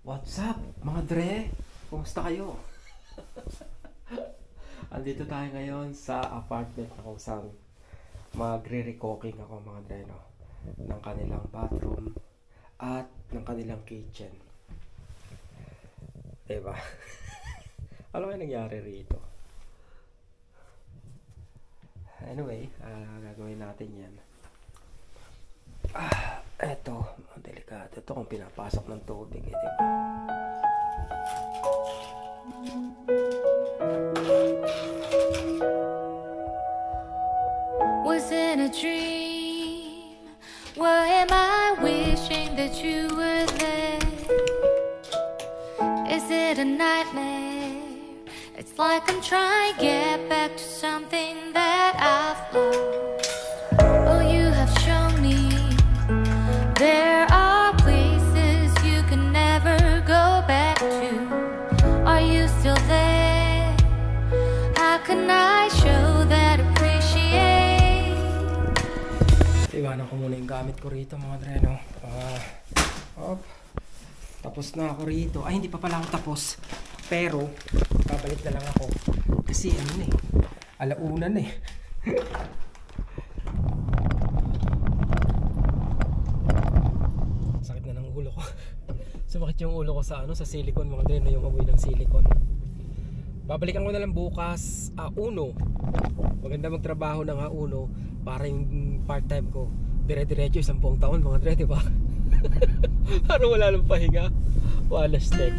What's up, mga dre? Kumusta kayo? Andito tayo ngayon sa apartment na kung saan magre-recooking ako, mga dre, no? Ng kanilang bathroom at ng kanilang kitchen. Diba? Ano kaya nangyari rito? Anyway, gagawin natin yan. Eto, delikado. Ito kung pinapasok ng tubig, diba? Was it a dream? Or am I wishing that you were there? Is it a nightmare? It's like I'm trying to get back to something that I've lost. Oh, you have shown me there are places you can never go back to. Are you still there? How can I show that appreciate? Iwanan ko muna yung gamit ko rito, mga dre, no? Tapos na ako rito. Ay, hindi pa pala ako tapos. Pero, babalik na lang ako. Kasi ano na eh, alaunan eh. Sakit na ng ulo ko. Sumakit yung ulo ko sa silicone, mga dre, no? Yung amoy ng silicone. Babalikan ko na lang bukas Uno. Maganda magtrabaho ng Uno para yung part-time ko dire-diretso 10 taon, mga dre, diba? Parang wala nang pahinga. Wala steak.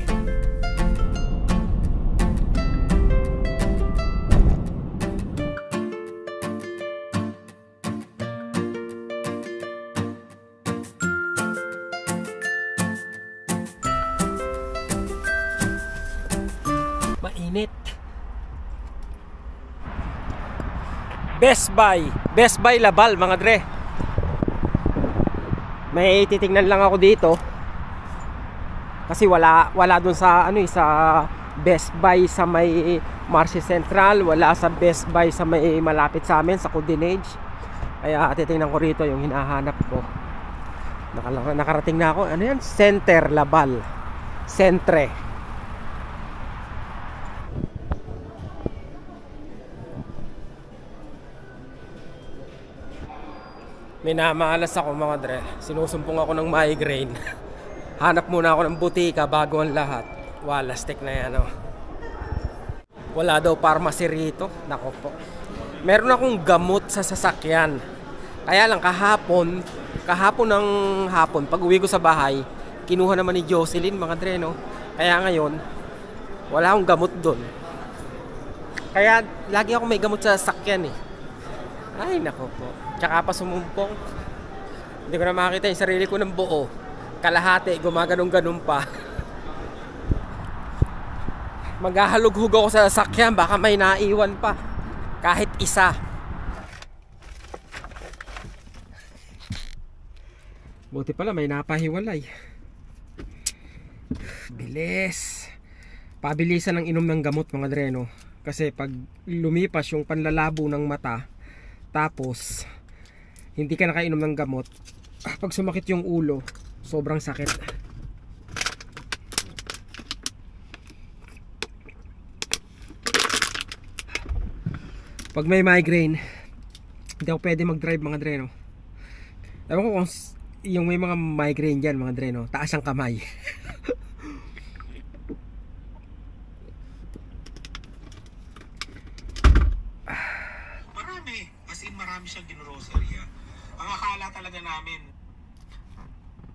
Mainit. Best Buy Labal, mga dre. May titingnan lang ako dito. Kasi wala dun sa sa Best Buy sa may Marcy Central, wala sa Best Buy sa may malapit sa amin sa Codinage. Kaya titingnan ko rito yung hinahanap ko. Nakarating na ako. Ano yan? Center Labal. Centre. Minamalas ako, mga dre. Sinusumpong ako ng migraine. Hanap muna ako ng butika bago ang lahat. Wala, stick na yan, oh. Wala daw pharmacy rito. Nako po. Meron akong gamot sa sasakyan. Kaya lang kahapon ng hapon, pag uwi ko sa bahay, kinuha naman ni Jocelyn, mga dre, no? Kaya ngayon, wala akong gamot doon. Kaya lagi ako may gamot sa sasakyan eh. Ay, nako po. Tsaka pa sumumpong. Hindi ko na makita yung sarili ko ng buo. Kalahati, gumaganong-ganong pa. Maghahalughug ako sa sasakyan. Baka may naiwan pa. Kahit isa. Buti pala may napahiwalay. Bilis. Pabilisan ng inom ng gamot, mga dre, no? Kasi pag lumipas yung panlalabo ng mata, tapos hindi ka nakainom ng gamot, pag sumakit yung ulo, sobrang sakit. Pag may migraine, hindi ako pwede mag-drive, mga dre, no? Ewan ko kung yung may mga migraine dyan, mga dre, no? Taas ang kamay. Marami siyang ginrocery. Ang akala talaga namin.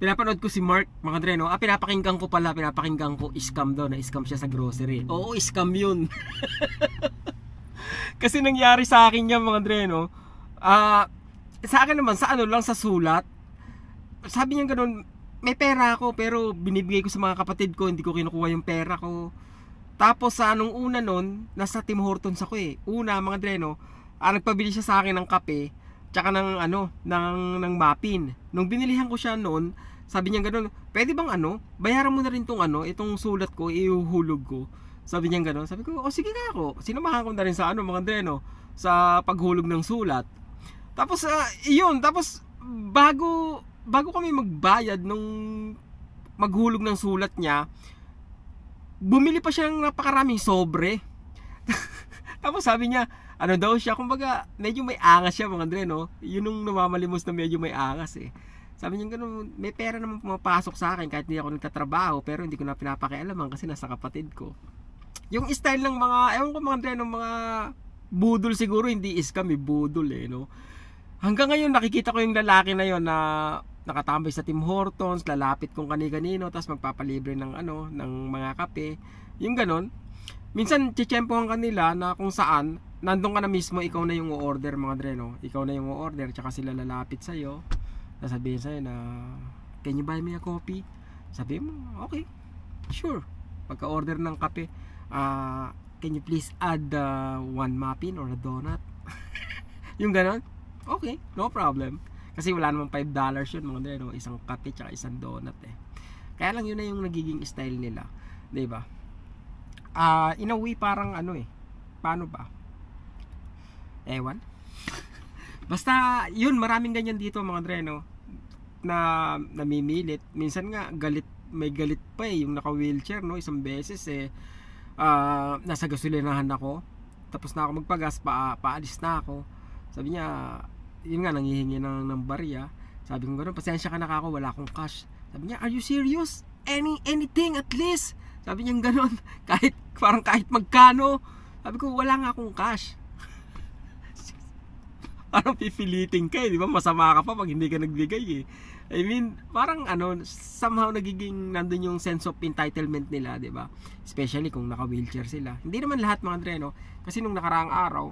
Pinapanood ko si Mark, mga dre, no? Pinapakinggan ko scam daw, na scam siya sa grocery. Oo, scam yun. Kasi nangyari sa akin yan, mga dre, no? Sa akin naman, sa lang sa sulat. Sabi niya ganoon, may pera ako pero binibigay ko sa mga kapatid ko, hindi ko kinukuha yung pera ko. Tapos sa anong una nun, nasa Tim Hortons ako eh. Una, mga dre, no? Nagpabili siya sa akin ng kape, tsaka ng ng muffin. Nung binilihan ko siya noon, sabi niya ganoon, pwede bang bayaran mo na rin itong sulat ko, ihuhulog ko. Sabi niya ganoon. Sabi ko, sige nga ako. Sinamahan ko na rin sa mga dre, no? Sa paghulog ng sulat. Tapos iyon, tapos bago kami magbayad nung maghulog ng sulat niya, bumili pa siya ng napakaraming sobre. Tapos sabi niya, ano daw siya, kumbaga medyo may angas siya mga Dre, no? Yun yung namamalimos na medyo may angas eh. Sabi niya gano'n, may pera naman pumapasok sa akin kahit hindi ako nagtatrabaho, pero hindi ko na pinapakialaman kasi nasa kapatid ko. Yung style ng mga, ewan ko mga Dre, ng mga budol siguro, hindi scam, budol eh, no? Hanggang ngayon nakikita ko yung lalaki na yon na nakatambay sa Tim Hortons, lalapit kung kani-kanino, tapos magpapalibre ng ano, ng mga kape. Yung ganon. Minsan titsempohan kanila na kung saan nandun ka na mismo, ikaw na yung o-order mga Dre, no? Ikaw na yung o-order, tsaka sila lalapit sa'yo, sasabihin sa'yo na, can you buy me a coffee? Sabi mo, okay, sure. Pagka-order ng kape, can you please add one muffin or a donut? Yung ganon, okay, no problem. Kasi wala namang $5 yun mga Dre, no? Isang kape tsaka isang donut eh. Kaya lang yun na yung nagiging style nila, diba? In a way parang ano eh, paano ba? Ewan. Basta yun, maraming ganyan dito mga Dre, no? Na namimilit. Minsan nga galit, may galit pa eh, yung naka wheelchair, no? Isang beses eh, nasa gasolinahan ako, tapos na ako magpagas, paalis na ako. Sabi niya, yun nga, nangihingi ng barya. Sabi ko gano'n, pasensya ka na ako, wala akong cash. Sabi niya, are you serious? Anything at least? Sabi niya gano'n, kahit magkano. Sabi ko, wala nga akong cash. Parang pipiliting ka eh, di ba? Masama ka pa pag hindi ka nagbigay eh. I mean, parang ano, somehow nagiging nandun yung sense of entitlement nila, di ba? Especially kung naka-wheelchair sila. Hindi naman lahat mga Dre, no? Kasi nung nakaraang araw,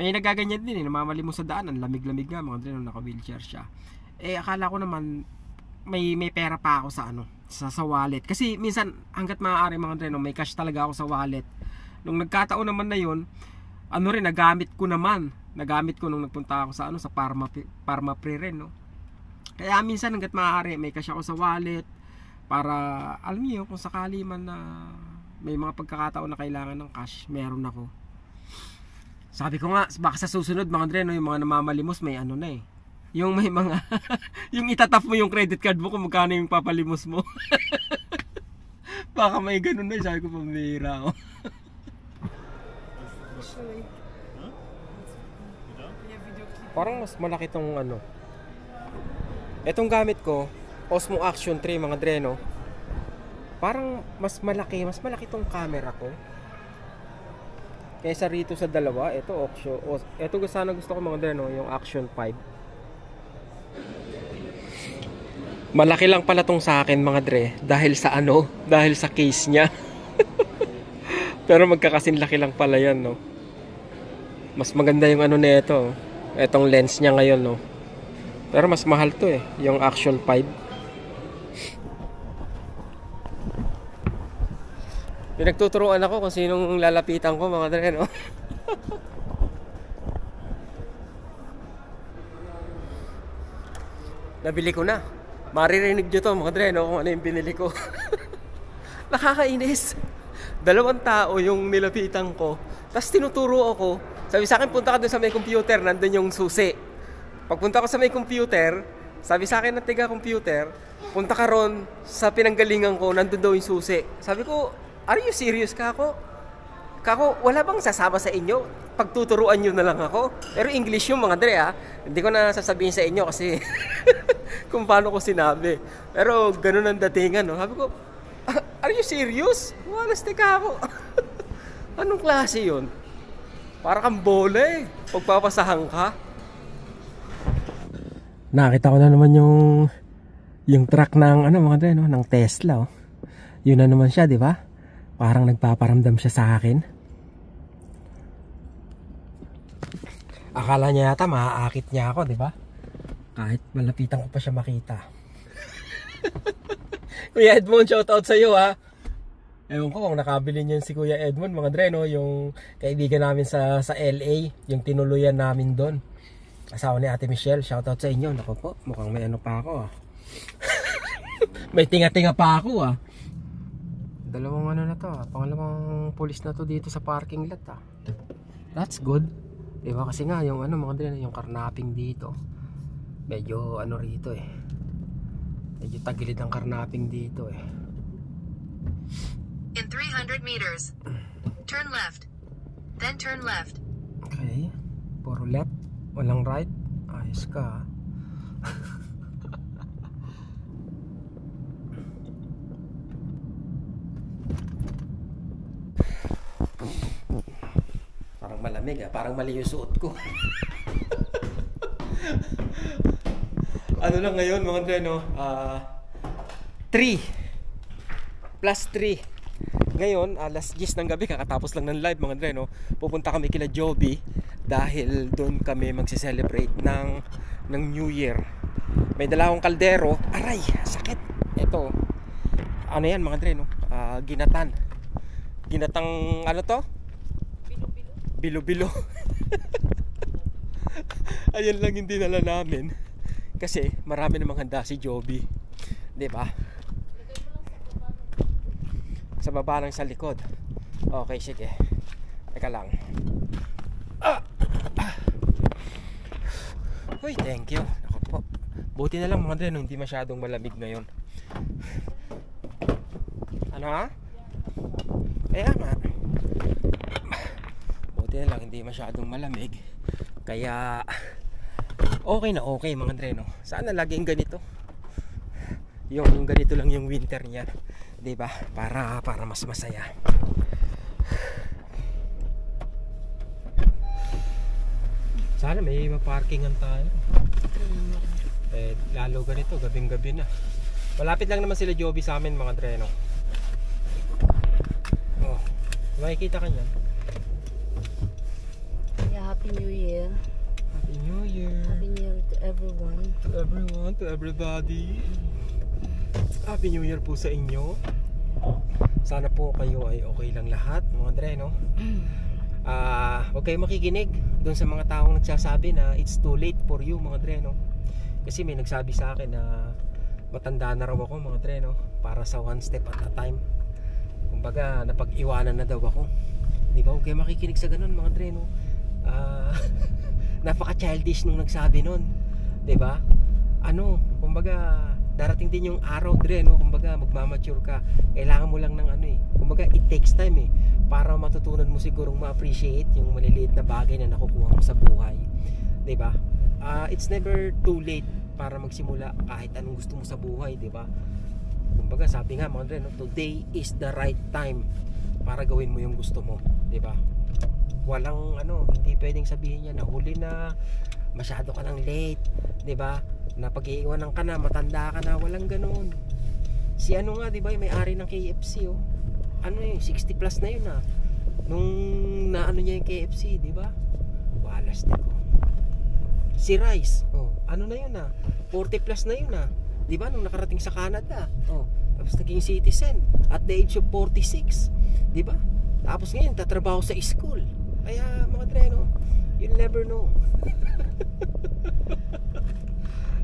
may nagaganyan din eh, namamali mo sa daan, ang lamig-lamig nga mga Dre, nung naka-wheelchair siya. Eh, akala ko naman, may pera pa ako sa ano, sa wallet. Kasi minsan, hanggat maaari mga Dre, no, may cash talaga ako sa wallet. Nung nagkataon naman na yun, ano rin, nagamit ko nung nagpunta ako sa ano, sa Parma Pre rin, no? Kaya minsan hanggat maaari may cash ako sa wallet para alam niyo kung sakali man na may mga pagkakataon na kailangan ng cash, meron ako. Sabi ko nga, baka sa susunod mga Dre, no, yung mga namamalimos may ano na eh. Yung may mga yung itatap mo yung credit card mo kung magkano yung papalimos mo. Baka may ganun na, sabi ko pambira ako. Parang mas malaki tong ano. Etong gamit ko, Osmo Action 3 mga Dre, no? Parang mas malaki tong camera ko kaysa rito sa dalawa. Ito sana gusto ko mga Dre, no? Yung Action 5. Malaki lang pala tong sa akin mga Dre, dahil sa ano? Dahil sa case niya. Pero magkakasinlaki lang pala yan, no? Mas maganda yung ano nito, etong lens niya ngayon, no? Pero mas mahal to eh, yung Action 5. Pinagtuturuan ako kung sinong lalapitan ko mga Dre, no? Nabili ko na. Maririnig nyo to mga Dre, no? Kung ano yung binili ko. Nakakainis. 2 tao yung nilapitan ko, tapos tinuturo ako. Sabi sa akin, punta ka dun sa may computer, nandun yung susi. Pagpunta ko sa may computer, sabi sa akin na tiga-computer, punta ka ron sa pinanggalingan ko, nandun daw yung susi. Sabi ko, are you serious kako? Kako, wala bang sasama sa inyo? Pagtuturuan nyo na lang ako. Pero English yung mga Dre, ha? Hindi ko na sasabihin sa inyo kasi kung paano ko sinabi. Pero ganun ang datingan, no? Sabi ko, are you serious? Walas tika ako. Anong klase yun? Para kang bola eh. Pagpapasahan ka. Nakita ko na naman yung truck ng ano mga Dre, no? Ng Tesla, oh. Yun na naman siya, di ba? Parang nagpaparamdam siya sa akin. Akala niya yata maaakit niya ako, di ba? Kahit malapitan ko pa siya makita. Kuya Edmond, shoutout sa iyo, ha. Ewan ko kung nakabili niyan si Kuya Edmond mga Dre, no? Yung kaibigan namin sa LA, yung tinuluyan namin doon. Asawa ni Ate Michelle, shoutout sa inyo. Naku po, mukhang may ano pa ako, ah. May tinga-tinga pa ako, ah. Dalawang ano na to, ah. Pangalawang pulis na to dito sa parking lot, ah. That's good. Diba kasi nga yung ano mga Dre, yung karnaping dito medyo ano rito eh, Medyo tagilid ang karnaping dito eh. In 300 meters, turn left, then turn left. Okay, puro left, walang right. Ayos ka. Parang malamig ah, parang mali yung suot ko. Ano lang ngayon mga Dre, no? 3 plus 3. Ngayon, alas 10 ng gabi, kakatapos lang ng live mga Dre, no? Pupunta kami kila Joby dahil doon kami magse-celebrate ng New Year. May dalawang kaldero. Aray, sakit. Ito. Ano yan mga Dre, no? Ginatan. Ginatang ano to? Bilo-bilo. Ayan lang yung dinala namin. Kasi marami namang handa si Joby. 'Di ba? Sa baba ng sa likod. Okay, sige. Teka lang. Uy, thank you. Ako po. Buti na lang mga Dre, no? Hindi masyadong malamig ngayon. Ano ha? Kaya nga. Buti na lang hindi masyadong malamig. Kaya okay na okay mga Dre, no? Sana laging ganito. Yung ganito lang yung winter niya, 'di ba? Para mas masaya. Sana may maparkingan tayo. Lalo ganito, gabing-gabi na. Malapit lang naman sila Joby sa amin mga Dre, no? Oh, makikita ka niyan. Yeah, Happy New Year. Happy New Year. Happy New Year to everyone. To everyone, to everybody. Happy New Year po sa inyo. Sana po kayo ay okay lang lahat mga Dre, no? Huwag kayong makikinig doon sa mga taong nagsasabi na it's too late for you mga Dre, no? Kasi may nagsabi sa akin na matanda na raw ako mga Dre, no? Para sa one step at a time. Kumbaga napag-iwanan na daw ako. Di ba? Huwag kayong makikinig sa ganun mga Dre, no? Napaka-childish nung nagsabi nun. Di ba? Ano, kumbaga darating din yung araw Dre, no? Kumbaga magmamature ka. Kailangan mo lang ng ano eh. Kumbaga it takes time eh, para matutunan mo sigurong ma-appreciate yung maliliit na bagay na nakukuha mo sa buhay. 'Di ba? It's never too late para magsimula kahit anong gusto mo sa buhay, 'di ba? Kumbaga sabi nga mga Dre, no? Today is the right time para gawin mo yung gusto mo, 'di ba? Walang ano, hindi pwedeng sabihin niya na huli na, masyado ka nang late, 'di ba? Na pag-iiwanan ka na, matanda ka na, walang ganoon. Si ano nga, 'di ba, yung may-ari ng KFC, oh. Ano yun, 60 plus na yun, ah. Nung naano niya yung KFC, 'di ba? Walas din ko. Si Rice, oh, ano na yun, ah. 40 plus na yun, ah. 'Di ba, nung nakarating sa Canada, oh, tapos naging citizen at the age of 46, 'di ba? Tapos ngayon tatrabaho sa school. Kaya mga Dre, no, you'll never know.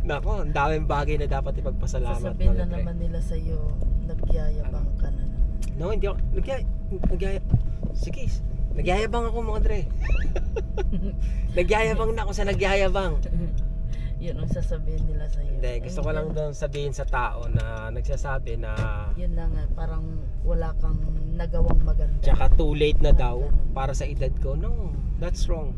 Nako, ang daming bagay na dapat ipagpasalamat. Sasabihin na naman nila sa'yo, nagyayabang ka na naman. No, hindi ako sige, nagyayabang ako mga Dre. Nagyayabang na ako sa nagyayabang. Yun ang sasabihin nila sa'yo. Hindi, gusto ko lang doon sabihin sa tao na nagsasabi na yun na nga, parang wala kang nagawang maganda. tsaka too late na daw para sa edad ko. No, that's wrong.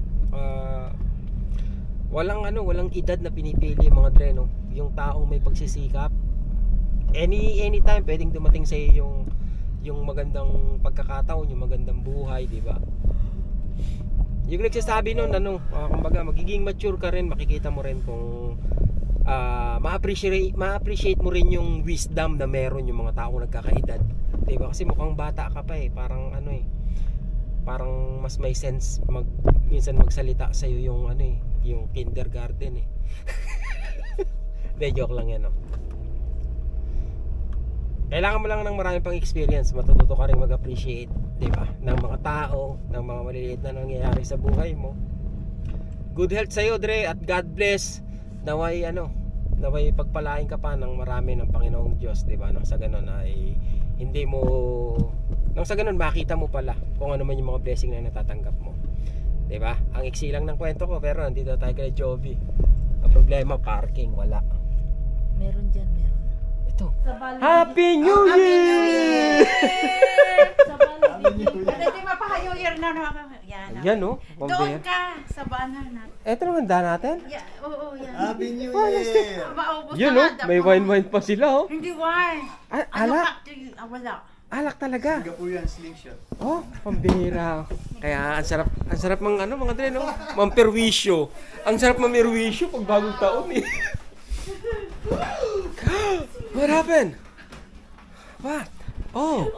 Walang edad na pinipili mga Dre, no? Yung taong may pagsisikap, anytime pwedeng dumating sa iyo yung magandang pagkakataon, yung magandang buhay, di ba? Yung nagsasabi nun, kumbaga magiging mature ka rin, makikita mo rin kung ma-appreciate mo rin yung wisdom na meron yung mga taong nagkakaedad, di ba? Kasi mukhang bata ka pa eh, parang parang mas may sense minsan magsalita sa iyo yung yung kindergarten eh. De, joke lang yan, no? Kailangan mo lang ng maraming pang experience, matututo ka rin mag-appreciate, di ba? Ng mga tao, ng mga maliliit na nangyayari sa buhay mo. Good health sa'yo, Dre, at God bless. Naway pagpalain ka pa ng marami ng Panginoong Diyos, di ba? Nang sa ganun ay nang sa ganun makita mo pala kung ano man yung mga blessing na natatanggap mo. Diba? Ang iksi lang ng kwento ko, pero nandito tayo kay Joby. Ang problema, parking, wala. Meron dyan, meron. Ito. Happy New Year! Hindi mapahayo year na yan. Yan oh. Doon ka sa banner na. Ito naman daan natin. Yeah, oo, yan. Happy New Year! Maubos Yun na oh. May wine pa sila oh. Hindi wine. Alak. Wala. Alak talaga. Singapore yan, slingshot. Oh, pambihira. Kaya ang sarap mga mga dre, no? Mamperwisyo. Ang sarap mamirwisyo pag bagong taon eh. What happened? What? Oh.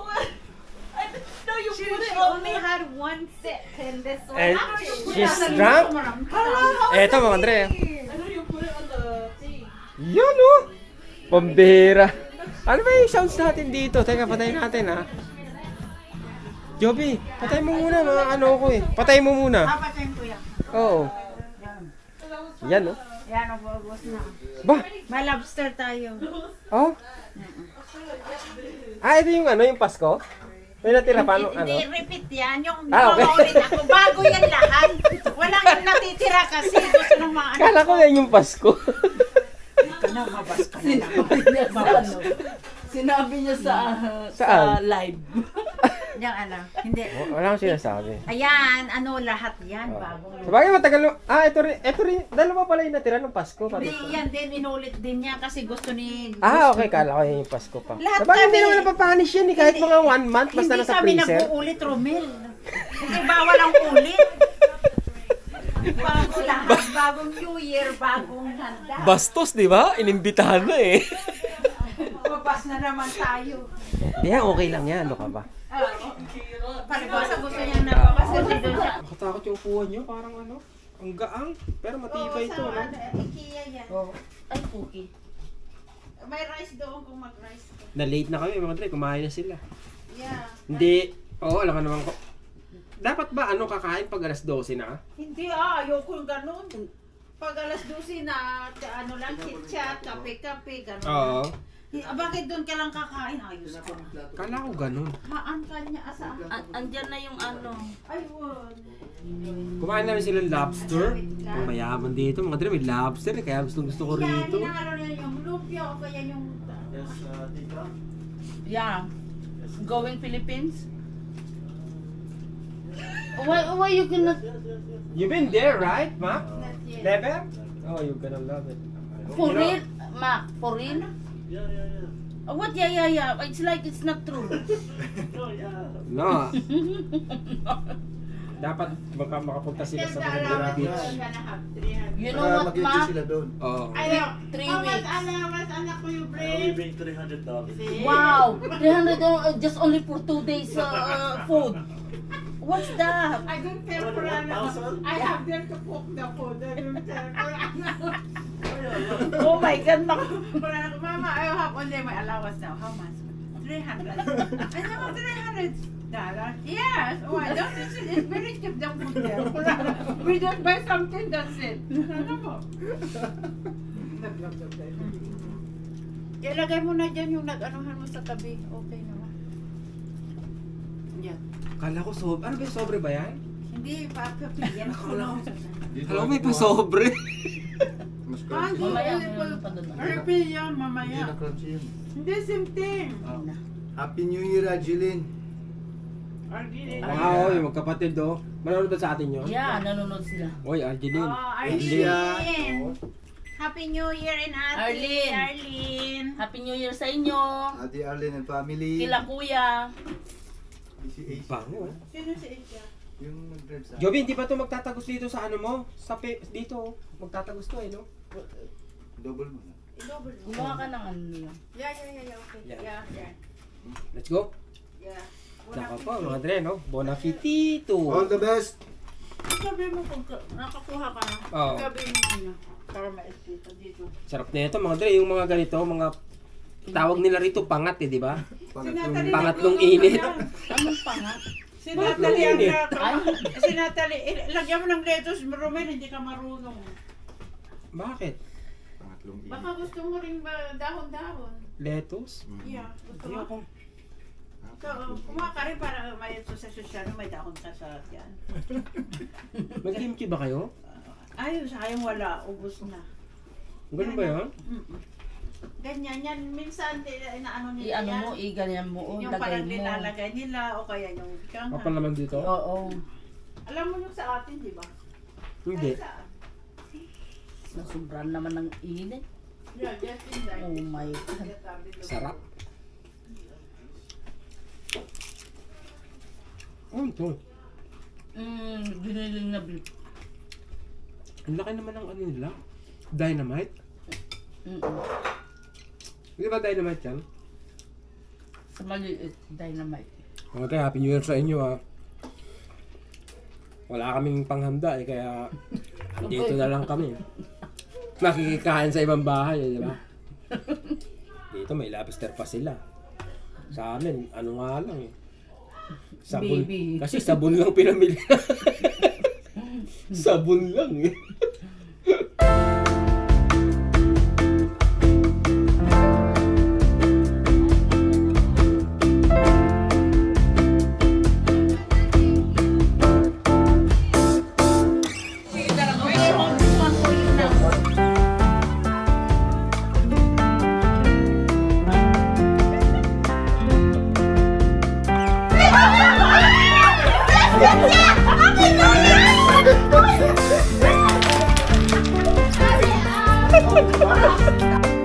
No, you only had one sip in this one. And she's drunk? Eto mga dre. Yan oh. Pambihira. Ano ba yung sounds natin dito? Teka, patayin natin ha. Joby, patay mo muna mga ano ko eh. Patay mo muna. Patayin ko yan. Oo. Yan oh. Yan, ubos na. Ba? May lobster tayo. Oh? Ito yung ano, yung Pasko? May natira pa ano? Hindi, repeat yan. Yung Okay. ulit ako. Bago yan lahat. Walang yung natitira kasi. Gusto ng mga anak. Kala ko yan yung Pasko. Sinabi niya sa Saan? live. Yung ano. Hindi. Wala akong sinasabi. Ayan, ano lahat yan. Bagong. Sabagay matagal mo. Ito rin. Dalawa pala yung natira ng Pasko. Hindi, yan din. Inulit din niya kasi gusto ni... Okay. Kala ko yan yung Pasko pa. Lahat Sabagay kami- hindi naman napapanish yan eh. Kahit mga 1 month basta Hindi nasa kami freezer. nag-uulit, Romel. Hindi bawal ang ulit. Bago lahat. Bagong New Year, bagong handa. Bastos, di ba? Inimbitahan na eh. Mabas na naman tayo. Hindi yan, okay lang yan. Ano ka ba? Palibasa gusto niya na kasi doon siya. Nakatakot yung upuan nyo. Parang ano. Ang gaang. Pero matibay ito. No? IKEA yan. Ay, Cookie. May rice doon kung mag-rice ka. Na-late na kami mga dre. Kumain na sila. Yeah. Hindi. Oo, alam ka naman ko. Dapat ba ano kakain pag alas 12 na? Hindi ayoko yung ganun. Pag alas 12 na, ano lang, chit-chat, kape-kape, ganun. Oo. Bakit doon ka lang kakain? Ayos ko. Kala ko ganun. Haan ka niya asa. Andyan na yung ano. Ay, wala. Kumain namin sila lobster. Ang mayaman dito. Mga dre, may lobster eh. Kaya gusto ko Yan, rito. hinahalo niya yung lumpia o kaya yung... Yeah. Going Philippines? Why you cannot... You've been there, right, Ma? Not yet. Never? Oh, you're gonna love it. For You know- real? Ma, for real? What? Yeah. It's like it's not true. No. Dapat makapunta sila sa Manila Beach. You know what, Ma? sila doon. Oo. Three weeks. Mas anak ko yung brain. bring $300. Wow! 300 just only for 2 days food. What's that? I don't care for I have them to cook the food. I don't care for Oh my God, Mama, I have only my allowance now. How much? 300. I know, $300. Yes. Oh, I don't. It's very cheap the food there. We just buy something, that's it. Ano mo? Ilagay mo na dyan yung nag-anuhan mo sa tabi. Okay naman. Yan. Kala ko sobre. Ano ba yung sobre ba yan? Hindi, yan ko lang. Kala ko may pasobre. Mas Ah, crunchy. hindi. Mamaya, meron pa doon. Refill yan, Hindi mamaya. na crunchy yun. Hindi, same thing. Happy New Year, Angeline. Wow, yung magkapatid do. Manonood ba sa atin yun? Yeah, nanonood sila. Oy, Arjeline. Arlene. Happy New Year in Ate. Arlene. Arlene. Happy New Year sa inyo. Ate Arlene and family. Kila kuya. Si Ace. Bango. Sino si Isha? Yung nag-drive sa... Joby, hindi ba ito magtatagos dito sa ano mo? Dito, magtatagos to eh, no? Double mo na. I-double mo. Gumawa ka ng ano nila. Yeah, okay. Yeah. Yeah. Let's go. Yeah. Saka pa, mga dre, no? Bon appetito. All the best! Sabi mo kung nakakuha ka na. Oo. Sabi mo na. Para ma-espita dito. Sarap na ito, mga dre. Yung mga ganito, mga tawag nila rito pangat eh, di ba? Sinatali Pangatlong init. Anong pangat? Sinatali ang Init. Sinatali. Lagyan mo ng lettuce, Romel, hindi ka marunong. Bakit? Pangatlong init. Baka gusto mo rin dahon-dahon. Lettuce? Yeah. Gusto Hindi mo? ako. So, kumuha ka rin para may sa sosyal, may dahon ka sa yan. Mag-kimchi ba kayo? Ayun, sayang wala. Ubus na. Ganun ba yan? Ganyan yan. Minsan, inaano nila I-ano yan. mo, i-ganyan mo, Yung lagay parang mo. nilalagay nila o kaya yung ikang. Kapal naman dito? Oo. Alam mo yung sa atin, di ba? Hindi. Ay, saan? Nasubran naman ng init. Yeah, just in there. Oh my God. Sarap. Ano ito? Giniling na beef. Ang laki naman ng ano nila. Dynamite. Di ba dynamite yan? Sa maliit, dynamite. Okay, Happy New Year sa inyo ha. Wala kaming panghanda kaya dito na lang kami. Makikikain sa ibang bahay di ba? Dito may lobster pa sila. Sa amin, ano nga lang sabon. Baby. Kasi sabon lang pinamili. Sabon lang Yeah.